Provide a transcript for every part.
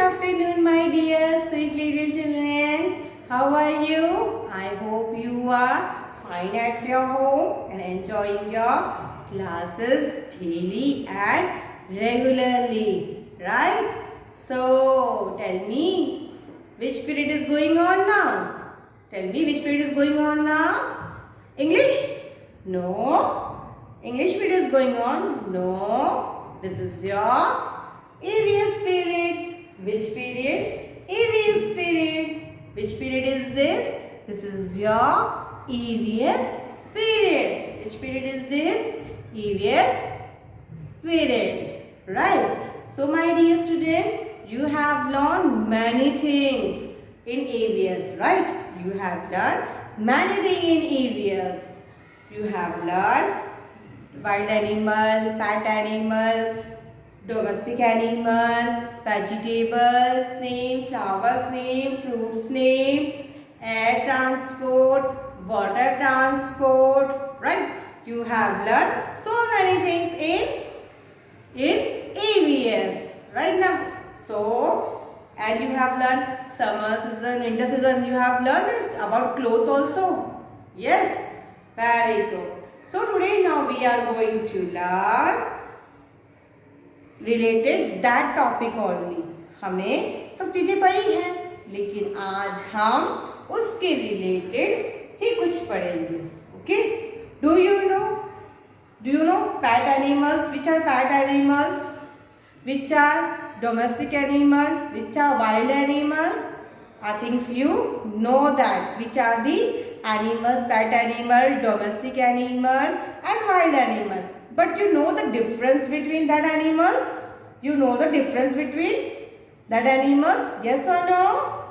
afternoon, my dear sweet little children. How are you? I hope you are fine at your home and enjoying your classes daily and regularly, right? So, tell me, which period is going on now? Tell me, which period is going on now? English? No. English period is going on? No. This is your EVS period. Which period? EVS period. Which period is this? This is your EVS period. Which period is this? EVS period. Right. So my dear student, you have learned many things in EVS, right? You have learned many things in EVS. You have learned wild animal, pet animal, domestic animal, vegetables name, flowers name, fruits name, air transport, water transport, right? You have learned so many things in EVS, right now. So, and you have learned summer season, winter season, you have learned this about clothes also. Yes, very good. So today now we are going to learn related that topic only. हमने सब चीजें पढ़ी हैं, लेकिन आज हम उसके related ही कुछ पढ़ेंगे. Okay? Do you know pet animals? Which are pet animals? Which are domestic animal? Which are wild animal? I think you know that. Which are the animals? Pet animal, domestic animal, and wild animal. But you know the difference between that animals? You know the difference between that animals? Yes or no?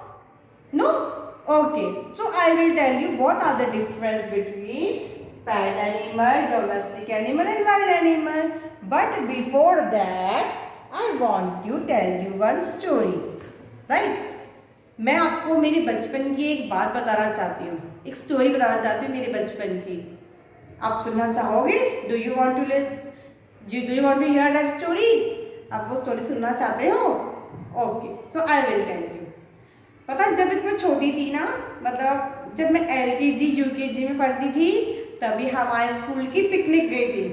No? Okay. So I will tell you what are the difference between pet animal, domestic animal and wild animal. But before that, I want to tell you one story. Right? मैं आपको मेरे बचपन की एक बात बताना चाहती हूँ, एक स्टोरी बताना चाहती हूँ मेरे बचपन की. आप सुनना चाहोगे? Do you want to hear that story? आप वो स्टोरी सुनना चाहते हो? Okay, so I will tell you. पता है जब मैं छोटी थी ना, मतलब जब मैं LKG UKG में पढ़ती थी, तभी हमारे स्कूल की पिकनिक गई थी.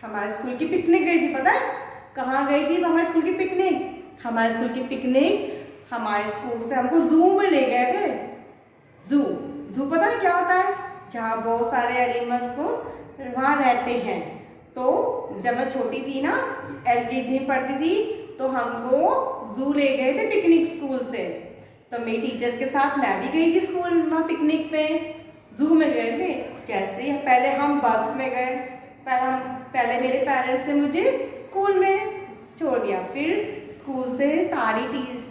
हमारे स्कूल की पिकनिक गई थी. पता है कहाँ गई थी हमारे स्कूल की पिकनिक? हमारे स्कूल की पिकनिक हमारे स्कूल से हमको जू में ले गए थे. जू पता है क्या होता है? जहाँ बहुत सारे एनिमल्स को वहाँ रहते हैं. तो जब मैं छोटी थी ना, LKG में पढ़ती थी, तो हमको जू ले गए थे पिकनिक स्कूल से. तो मेरी टीचर्स के साथ मैं भी गई थी स्कूल वहाँ पिकनिक पे. जू में गए थे. जैसे पहले हम बस में गए. पहले मेरे पेरेंट्स ने मुझे स्कूल में छोड़ दिया. फिर स्कूल से सारी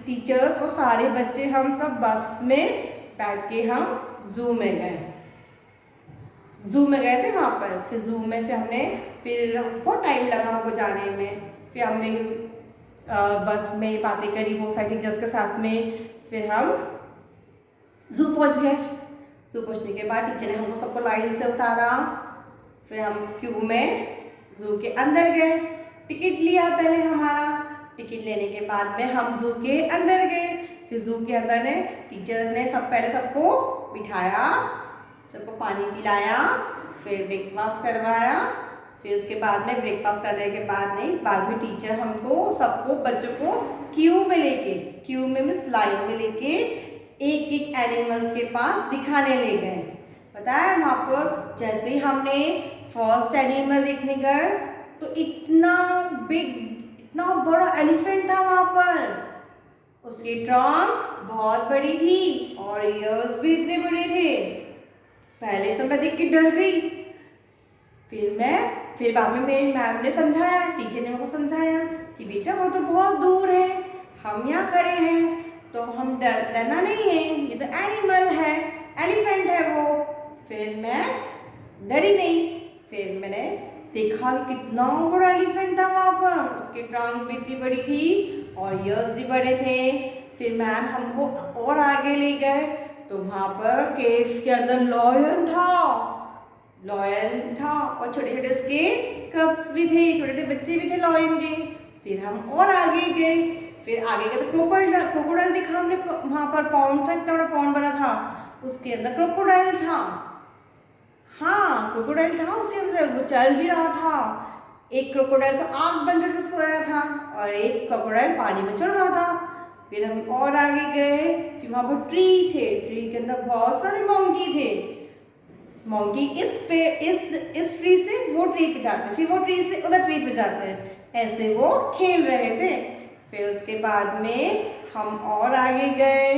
टीचर्स और सारे बच्चे हम सब बस में बैठ के हम जू में गए. जू में गए थे वहाँ पर. फिर जू में फिर बहुत टाइम लगा हमको जाने में. फिर हमने बस में बातें करी बहुत सारी टीचर्स के साथ में. फिर हम जू पहुँच गए. जू पहुँचने के बाद टीचर ने हमको सबको लाइन से उतारा. फिर हम क्यू में जू के अंदर गए. टिकट लिया पहले हमारा. टिकट लेने के बाद में हम जू के अंदर गए. फिर जू के अंदर ने टीचर्स ने पहले सबको बिठाया, सबको पानी पिलाया, फिर ब्रेकफास्ट करवाया. फिर उसके बाद में ब्रेकफास्ट करने के बाद में टीचर हमको सबको बच्चों को क्यू में मीन्स लाइन में लेके एक एक एनिमल्स के पास दिखाने ले गए. पता है वहाँ पर जैसे ही हमने फर्स्ट एनिमल देखने गए तो इतना बड़ा एलिफेंट था वहाँ पर. उसकी ट्रंक बहुत बड़ी थी और ईयर्स भी इतने बड़े थे. पहले तो मैं देख के डर गई. फिर बाद में मेरी मैम ने समझाया, टीचर ने मुझको समझाया कि बेटा वो तो बहुत दूर है, हम यहाँ खड़े हैं तो हम डरना नहीं है, ये तो एनिमल है, एलिफेंट है वो. फिर मैं डरी नहीं. फिर मैंने देखा कि कितना बड़ा एलिफेंट था वहाँ पर. उसकी ट्रंक भी इतनी बड़ी थी और ईयर्स भी बड़े थे. फिर मैम हमको और आगे ले गए तो वहाँ पर केव के अंदर लॉयन था और छोटे छोटे उसके कप्स भी थे, छोटे छोटे बच्चे भी थे लॉयन के. फिर हम और आगे गए. फिर आगे का तो क्रोकोडाइल दिखा हमने, वहाँ पर पॉन्ड था, इतना बड़ा पॉन्ड बना था, उसके अंदर क्रोकोडाइल था। हाँ, क्रोकोडाइल था उसके अंदर, वो चल भी रहा था। एक क्रोकोडाइल तो आँख बंद करके सोया था और एक क्रोकोडाइल पानी में चल रहा था। फिर हम और आगे गए, फिर वहाँ पर ट्री थे, ट्री के अंदर बहुत सारे मंकी थे। मंकी इस ट्री से वो ट्री पे जाते हैं, फिर वो ट्री से उधर ट्री पे जाते हैं, ऐसे वो खेल रहे थे। फिर उसके बाद में हम और आगे गए,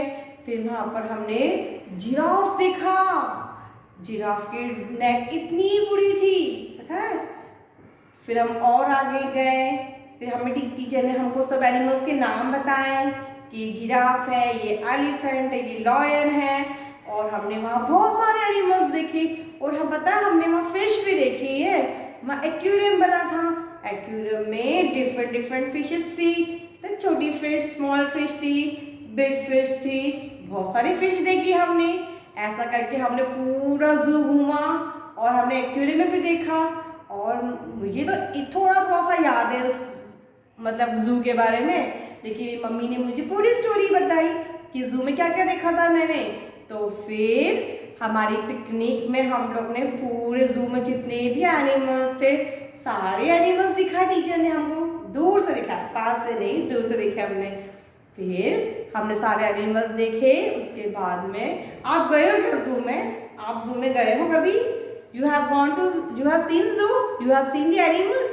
फिर वहाँ पर हमने जिराफ देखा। जिराफ की नेक इतनी बड़ी थी, पता है। फिर हम और आगे गए, फिर हमें टीचर ने हमको सब एनिमल्स के नाम बताए कि जिराफ है, ये एलिफेंट है, ये लॉयन है। और हमने वहाँ बहुत सारे एनिमल्स देखे, और हम पता है हमने वहाँ फिश भी देखी है। वहाँ एक्वेरियम बना था, एक्वेरियम में डिफरेंट फिशेस थी, तो छोटी फिश, स्मॉल फिश थी, बिग फिश थी, बहुत सारी फिश देखी हमने। ऐसा करके हमने पूरा जू घूमा और हमने एक्वेरियम में भी देखा। और मुझे तो थोड़ा सा याद है मतलब जू के बारे में, लेकिन मम्मी ने मुझे पूरी स्टोरी बताई कि जू में क्या क्या देखा था मैंने। तो फिर हमारी पिकनिक में हम लोग ने पूरे जू में जितने भी एनिमल्स थे, सारे एनिमल्स दिखा टीचर ने हमको, दूर से दिखा, पास से नहीं, दूर से देखे हमने। फिर हमने सारे एनिमल्स देखे। उसके बाद में आप गए हो क्या जू में? आप जू में गए हो कभी? You have seen zoo? You have seen the animals?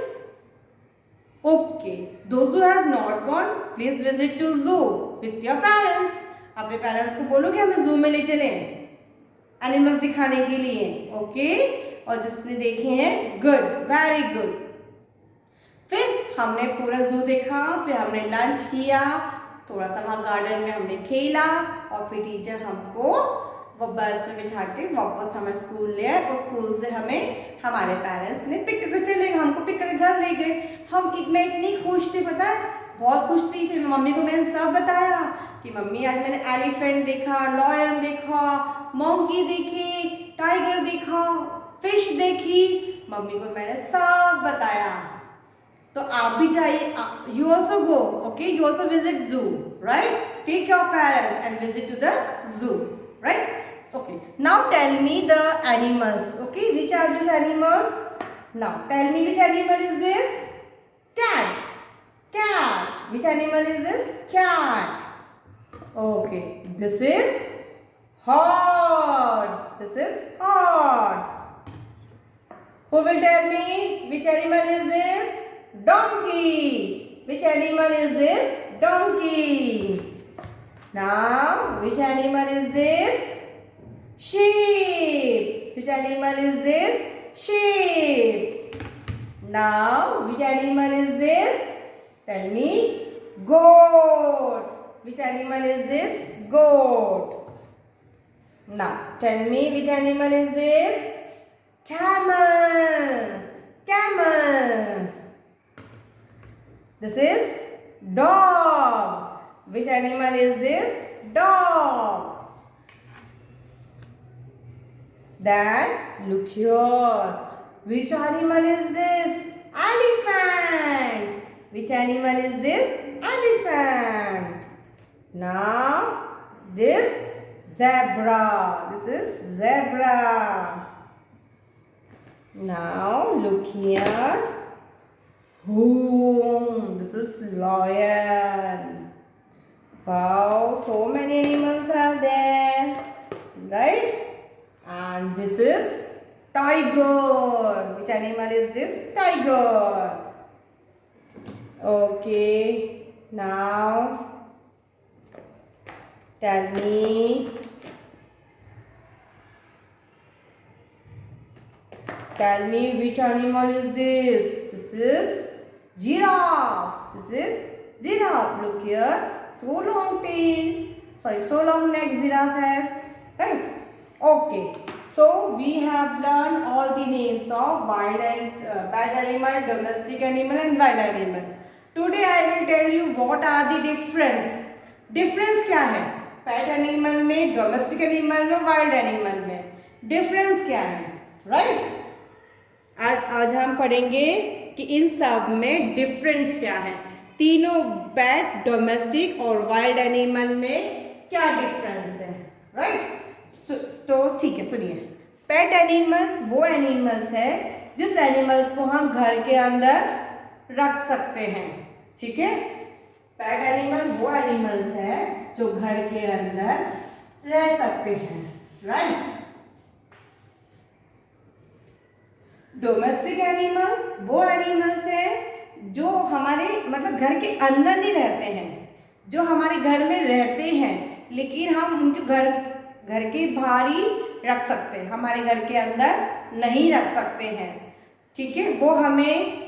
Okay. Those who have not gone, please visit to zoo with your parents. अपने पेरेंट्स को बोलो कि हमें जू में ले चलें एनिमल्स दिखाने के लिए, ओके? और जिसने देखे हैं, गुड, वेरी गुड। फिर हमने पूरा जू देखा, फिर हमने लंच किया, थोड़ा सा वहाँ गार्डन में हमने खेला, और फिर टीचर हमको वो बस में बिठा के वापस हमें स्कूल ले आए, और स्कूल से हमें हमारे पेरेंट्स ने पिक करके चले गए, हमको पिक करके घर ले गए। मैं इतनी खुश थी, पता है, बहुत खुश थी। फिर मम्मी को मैंने सब बताया कि मम्मी आज मैंने एलिफेंट देखा, लॉयन देखा, मंकी देखे, टाइगर देखा, फिश देखी। मम्मी को मैंने सब बताया। तो आप भी जाइए, you also go, okay? You also visit zoo, right? Take your parents and visit to the zoo, right? Okay, now tell me the animals, okay? Which are these animals? Now tell me which animal is this? Cat. Which animal is this? Cat. Okay, this is horse. Who will tell me which animal is this? Donkey. Which animal is this? Donkey. Now, which animal is this? Sheep. Which animal is this? Sheep. Now, which animal is this? Tell me. Goat. Which animal is this? Goat. Now, tell me which animal is this? Camel. This is dog. Which animal is this? Dog. Then look here. Which animal is this? Elephant. Which animal is this? Elephant. Now this zebra. This is zebra. Now look here. This is lion. Wow, so many animals are there, right? And this is tiger. Which animal is this? Tiger. Okay, now tell me which animal is this? This is giraffe. Look here. So long tail, so long neck giraffe hai, right? Okay, so we have learned all the names of wild and pet animal, domestic animal and wild animal. Today I will tell you what are the difference. Difference क्या है pet animal में, domestic animal में, wild animal में? Difference क्या है, right? आज हम पढ़ेंगे कि इन सब में डिफरेंस क्या है। तीनों पेट, डोमेस्टिक और वाइल्ड एनिमल में क्या डिफरेंस है, राइट? तो ठीक है, सुनिए। पेट एनिमल्स वो एनिमल्स है जिस एनिमल्स को हम घर के अंदर रख सकते हैं, ठीक है? पेट एनिमल वो एनिमल्स है जो घर के अंदर रह सकते हैं, राइट? डोमेस्टिक एनिमल्स वो एनिमल्स है जो हमारे मतलब घर के अंदर नहीं रहते हैं, जो हमारे घर में रहते हैं लेकिन हम उनके घर के बाहर ही रख सकते हैं, हमारे घर के अंदर नहीं रख सकते हैं, ठीक है? वो हमें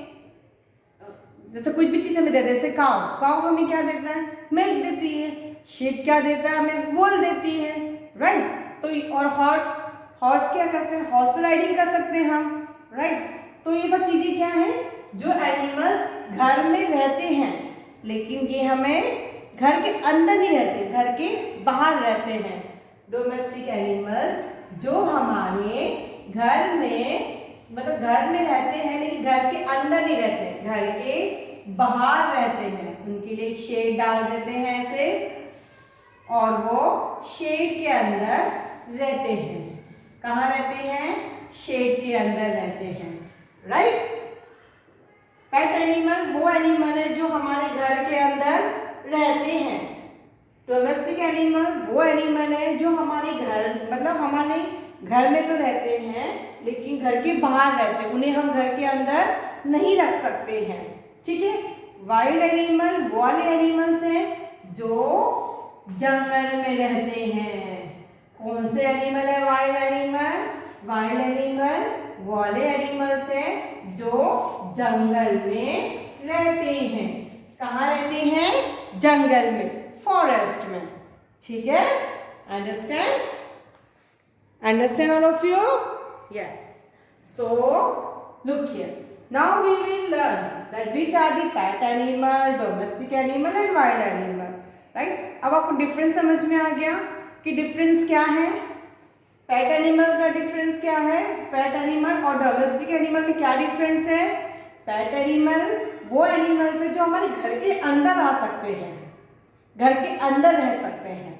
जैसे कुछ भी चीज़ हमें देते हैं, जैसे काव हमें क्या देता है? मिल्क देती है। शीप क्या देता है? हमें वूल देती है, राइट? तो और हॉर्स क्या करते हैं? हॉर्स पे राइडिंग कर सकते हैं हम, राइट? तो ये सब चीज़ें क्या हैं जो एनिमल्स घर में रहते हैं लेकिन ये हमें घर के अंदर नहीं रहते, घर के बाहर रहते हैं। डोमेस्टिक एनिमल्स जो हमारे घर में मतलब घर में रहते हैं लेकिन घर के अंदर नहीं रहते, घर के बाहर रहते हैं। उनके लिए शेड डाल देते हैं ऐसे और वो शेड के अंदर रहते हैं। कहाँ रहते हैं? शेड के अंदर रहते हैं, राइट? पेट एनिमल वो एनिमल है जो हमारे घर के अंदर रहते हैं। डोमेस्टिक एनिमल वो एनिमल है जो हमारे घर मतलब हमारे घर में तो रहते हैं लेकिन घर के बाहर रहते हैं, उन्हें हम घर के अंदर नहीं रख सकते हैं, ठीक है? वाइल्ड एनिमल वो वाले एनिमल्स हैं जो जंगल में रहते हैं। कौन से एनिमल है वाइल्ड एनिमल? वाइल्ड एनिमल वो वाले एनिमल्स हैं जो जंगल में रहते हैं। कहाँ रहते हैं? जंगल में, फॉरेस्ट में, ठीक है? Understand all of you? Yes. So look here. Now we will learn that which are the pet animal, domestic animal and wild animal, right? अब आपको डिफरेंस समझ में आ गया कि डिफरेंस क्या है? पेट एनिमल का डिफरेंस क्या है? पेट एनिमल और डोमेस्टिक एनिमल में क्या डिफरेंस है? पेट एनिमल वो एनिमल्स है जो हमारे घर के अंदर आ सकते हैं, घर के अंदर रह सकते हैं,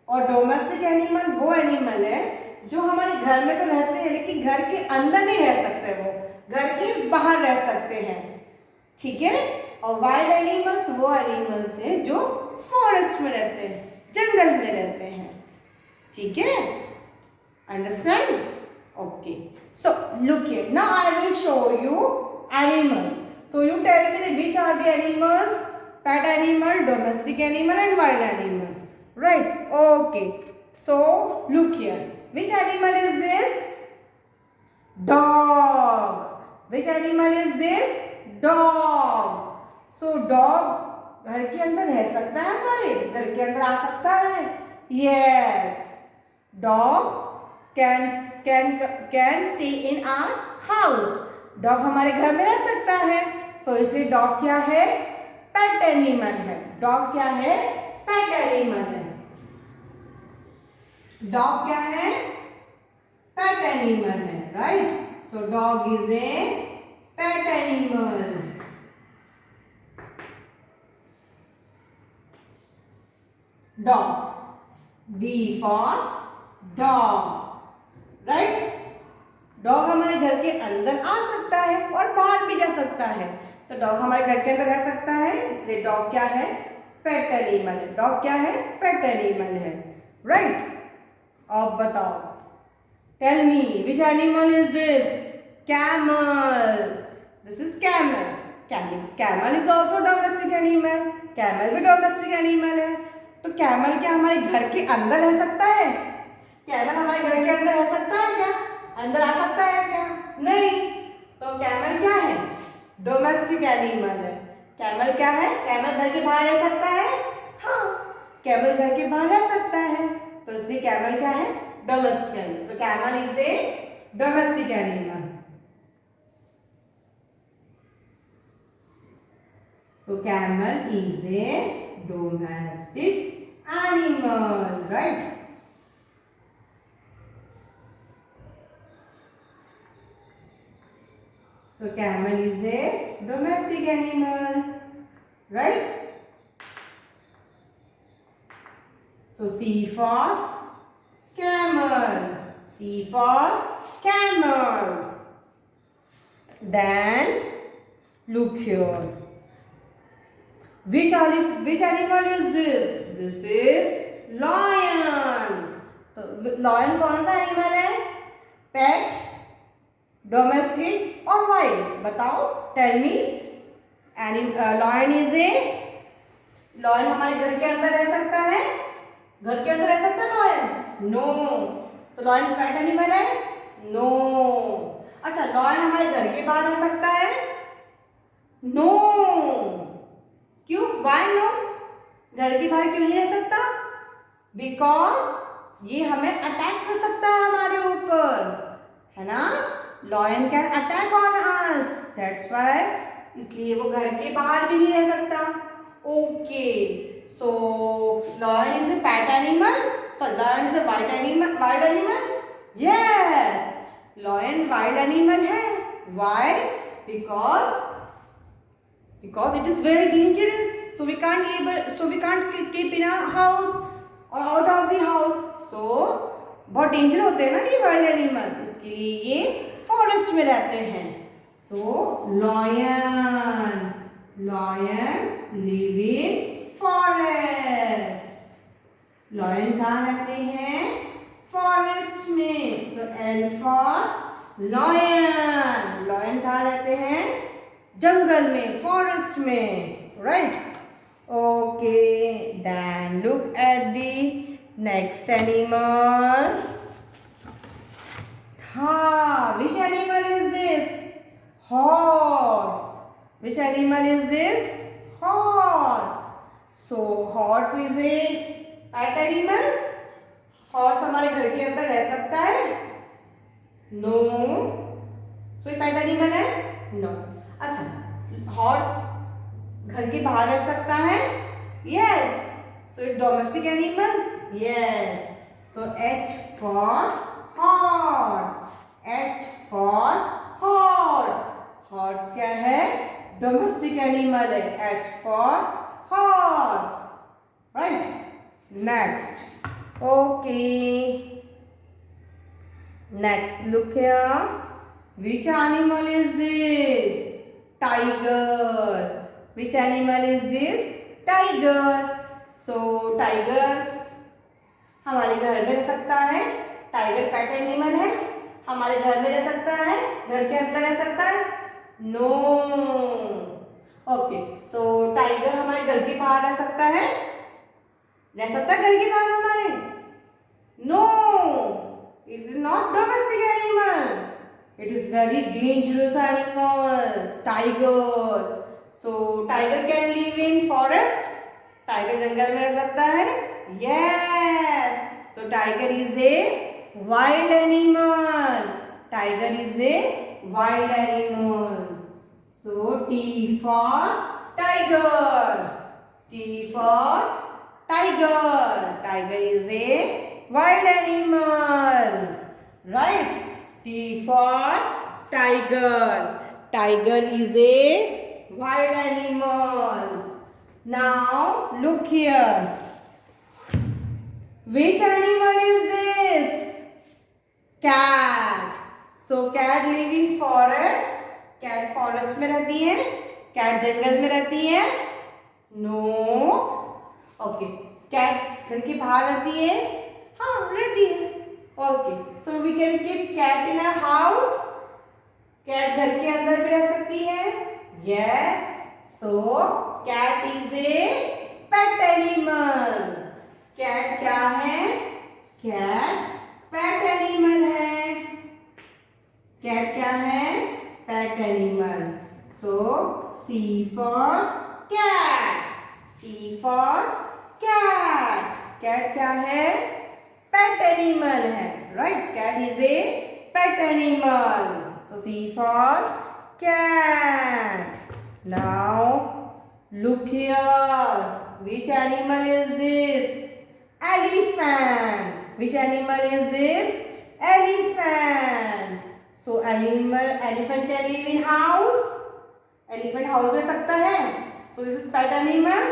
और डोमेस्टिक एनिमल वो एनिमल है जो हमारे घर में तो रहते हैं लेकिन घर के अंदर नहीं रह सकते, वो घर के बाहर रह सकते हैं, ठीक है? और वाइल्ड एनिमल्स वो एनिमल्स हैं जो फॉरेस्ट में रहते हैं, जंगल में रहते हैं, ठीक है? Understand? Okay, so look here, now I will show you animals. So you tell me that which are the animals? Pet animal, domestic animal and wild animal, right? Okay, so look here. Which animal is this? Dog. Which animal is this? Dog. So dog घर के अंदर रह सकता है, हमारे घर के अंदर आ सकता है. Yes. Dog can stay in our house. Dog हमारे घर में रह सकता है, तो इसलिए डॉग क्या है? पेट एनिमल है. डॉग क्या है? पेट एनिमल है. डॉग क्या है? पेट एनिमल है, right? So dog is a pet animal. Dog, D for dog, right? Dog हमारे घर के अंदर आ सकता है और बाहर भी जा सकता है, तो डॉग हमारे घर के अंदर रह सकता है, इसलिए डॉग क्या है? पेट एनिमल है. डॉग क्या है? पेट एनिमल है, राइट? अब बताओ, tell me which animal is this? Camel. This is camel. Camel is also domestic animal. Camel भी डोमेस्टिक एनिमल है. तो कैमल क्या हमारे घर के अंदर रह सकता है? कैमल हमारे घर के अंदर रह सकता है क्या? अंदर आ सकता है क्या? नहीं. तो कैमल क्या है? डोमेस्टिक एनिमल है. कैमल क्या है? कैमल घर के बाहर रह सकता है? हाँ, कैमल घर के बाहर रह सकता है, तो इसलिए कैमल क्या है? Domestic animal. So camel is a domestic animal. So camel is a domestic animal, right? So camel is a domestic animal. right? So C for camel. C for camel. Then look here. Which animal is this? This is lion. तो lion कौन सा animal है? Pet, domestic और wild? बताओ. Tell me. Lion is a lion हमारे घर के अंदर रह सकता है? घर के अंदर रह सकता है lion? No. तो lion pet एनिमल है? No. अच्छा, lion हमारे घर के बाहर रह सकता है? No. क्यों? Why no? घर के बाहर क्यों नहीं रह सकता? बिकॉज ये हमें अटैक कर सकता है हमारे ऊपर, है ना? Lion can attack on us, that's why, इसलिए वो घर के बाहर भी नहीं रह सकता. Okay, so lion is a pet animal. So lion is a wild animal. Yes, lion wild animal है. Why? because it is very dangerous, so we can't keep in a house or out of the house. So बहुत danger होते हैं ना ये wild animal, इसके लिए ये forest में रहते हैं. So lion live in forest. Lion कहाँ रहते हैं? फॉरेस्ट में. तो एल फॉर लॉयन. लॉयन कहाँ रहते हैं? जंगल में, फॉरेस्ट में, right? Okay, then look at the next animal. हाँ, which animal is this? Horse. Which animal is this? Horse. So horse is a pet animal. Horse हमारे घर के अंदर रह सकता है? No. So ये pet animal है? No. अच्छा, हॉर्स घर के बाहर रह सकता है? Yes. So it domestic animal? Yes. So H for horse. H for horse. Horse क्या है? डोमेस्टिक एनिमल है. H for horse, right? Next. Okay, next look here. Which animal is this? Tiger. Which animal is this? Tiger. So tiger हमारे घर में रह सकता है. Tiger पेट animal है, हमारे घर में रह सकता है, घर के अंदर रह सकता है? नो. ओके, सो टाइगर हमारे घर के बाहर रह सकता है? रह सकता है घर के बाहर हमारे? No. It is not domestic animal. It is very dangerous animal, tiger. So tiger can live in forest. Tiger जंगल में रह सकता है? Yes. So tiger is a wild animal. Tiger is a wild animal. So T for tiger. T for tiger. Tiger is a wild animal, right? T for tiger. Tiger is a wild animal. Now look here. Which animal is this? Cat. So cat live in forest. Cat forest में रहती है. Cat जंगल में रहती है? No. Okay. Cat घर के बाहर रहती है? हाँ, रहती है. Okay, so we can keep cat in our house. Cat घर के अंदर भी रह सकती है? Yes. So cat is a pet animal. Cat क्या है? Cat pet animal है. Cat क्या है? Pet animal. So C for cat. C for cat. Cat क्या है? Pet animal है, right? Cat is a pet animal. So C for cat. Now look here. Which animal is this? Elephant. Which animal is this? Elephant. So elephant can live in house. Elephant house में सकता है? So this is pet animal.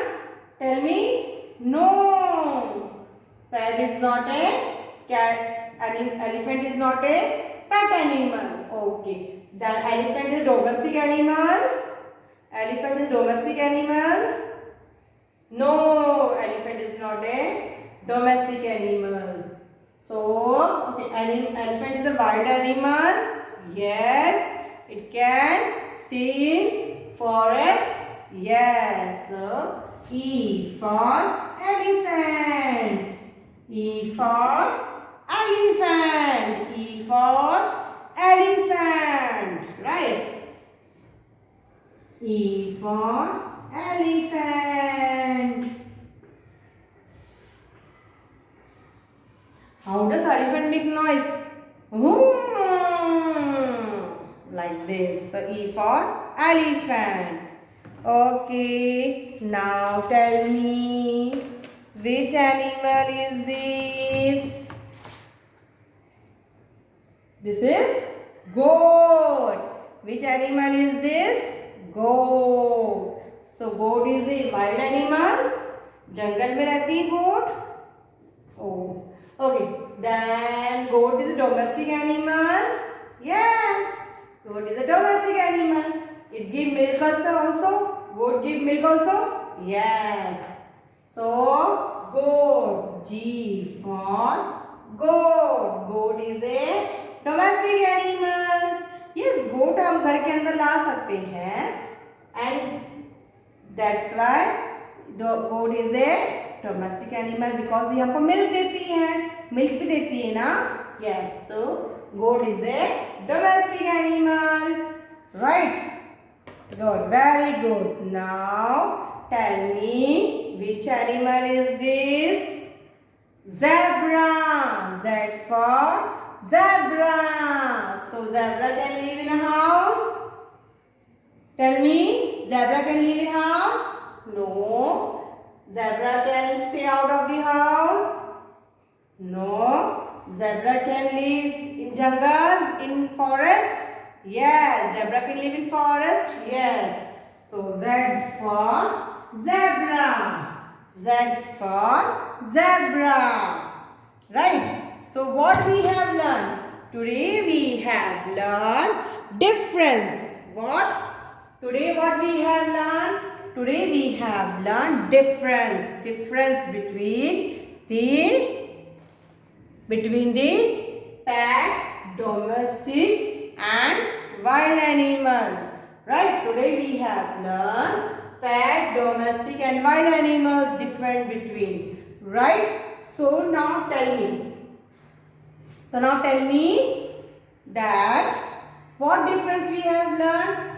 Tell me. No. Pet is not a cat. Elephant is not a pet animal. Okay. Then elephant is domestic animal. Elephant is domestic animal. No, elephant is not a domestic animal. So, okay, elephant is a wild animal. Yes, it can stay in forest. Yes. So, E for elephant. E for elephant. E for elephant. Right. E for elephant. How does elephant make noise? Like this. So E for elephant. Okay. Now tell me, which animal is this? This is goat. Which animal is this? Goat. So goat is a wild animal. जंगल में रहती है goat. Oh. Okay. Then goat is a domestic animal. Yes. Goat is a domestic animal. It gives milk also. Goat gives milk also. Yes. So goat. G for goat. Goat is a domestic animal. Yes, goat हम घर के अंदर ला सकते हैं. And that's why goat is a domestic animal because ये हमको milk देती है. मिल्क भी देती है ना. Yes, so goat is a domestic animal. Right? Good. Very good. Now tell me, which animal is this? Zebra. Z for zebra. So zebra can live in a house. Tell me, zebra can live in house? No. Zebra can stay out of the house? No. Zebra can live in jungle, in forest? Yes. Zebra can live in forest? Yes. So Z for zebra. Z for zebra. Right? So what we have learned? Today we have learned difference. What? Today what we have learned? Today we have learned difference. Difference between the pet, domestic and wild animal. Right? Today we have learned pet, domestic and wild animals different between. Right? So now tell me that what difference we have learned?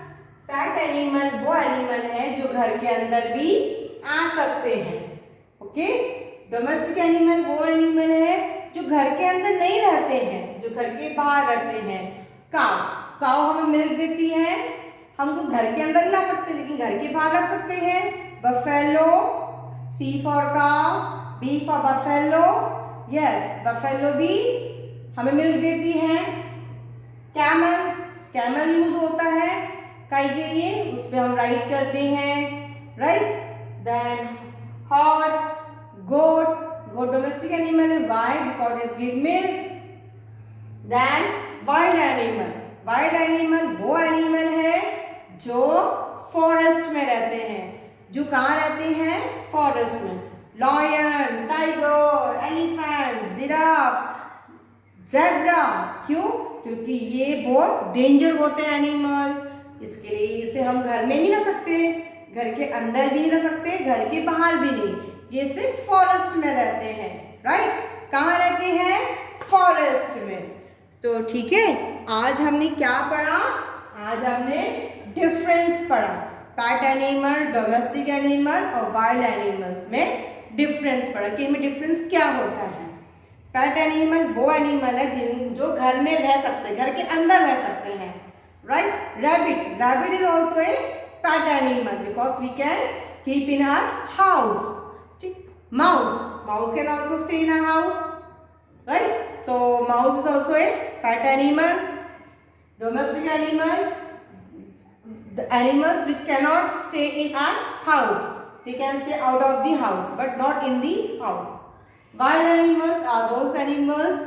Pet animal वो animal है जो घर के अंदर भी आ सकते हैं. Okay. Domestic animal वो एनिमल है जो घर के अंदर नहीं रहते हैं, जो घर के बाहर रहते हैं. काव हमें मिल्क देती है. हम तो घर के अंदर ला सकते हैं लेकिन घर के बाहर रख सकते हैं. Buffalo. C for cow. B for buffalo. Yes, buffalo भी हमें मिल्क देती है. कैमल यूज होता है काई के लिए, उस पर हम राइड करते हैं. Right. Then horse. Goat domestic animal है. Why? Because it give milk. Then wild animal वो एनिमल है जो फॉरेस्ट में रहते हैं. जो कहाँ रहते हैं? फॉरेस्ट में. Lion, tiger, elephant, giraffe, zebra. क्यों? क्योंकि ये बहुत डेंजर होते हैं एनिमल. इसके लिए इसे हम घर में नहीं रख सकते, घर के अंदर भी नहीं रख सकते, घर के बाहर भी नहीं. ये सिर्फ फॉरेस्ट में रहते हैं. राइट? कहाँ रहते हैं? फॉरेस्ट में. तो ठीक है. आज हमने क्या पढ़ा? आज हमने डिफरेंस पढ़ा. पेट एनिमल, डोमेस्टिक एनिमल और वाइल्ड एनिमल्स में डिफरेंस पढ़ा कि इनमें डिफरेंस क्या होता है. पेट एनिमल वो एनिमल है जो घर में रह सकते हैं, घर के अंदर रह सकते हैं. Right? Rabbit is also a pet animal because we can keep in our house. ठीक. Mouse can also stay in our house. Right? So mouse is also a pet animal. Domestic animal. the animals which cannot stay in our house. They can stay out of the house, but not in the house. Wild animals are those animals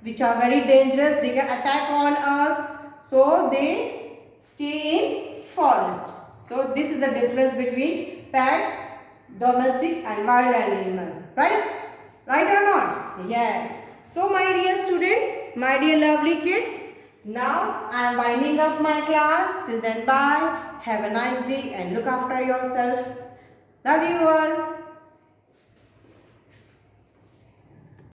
which are very dangerous. They can attack on us. So they stay in forest. So this is the difference between pet, domestic and wild animal. Right? Right or not? Yes. So my dear student, my dear lovely kids, now I am winding up my class. Till then, bye. Have a nice day and look after yourself. Love you all.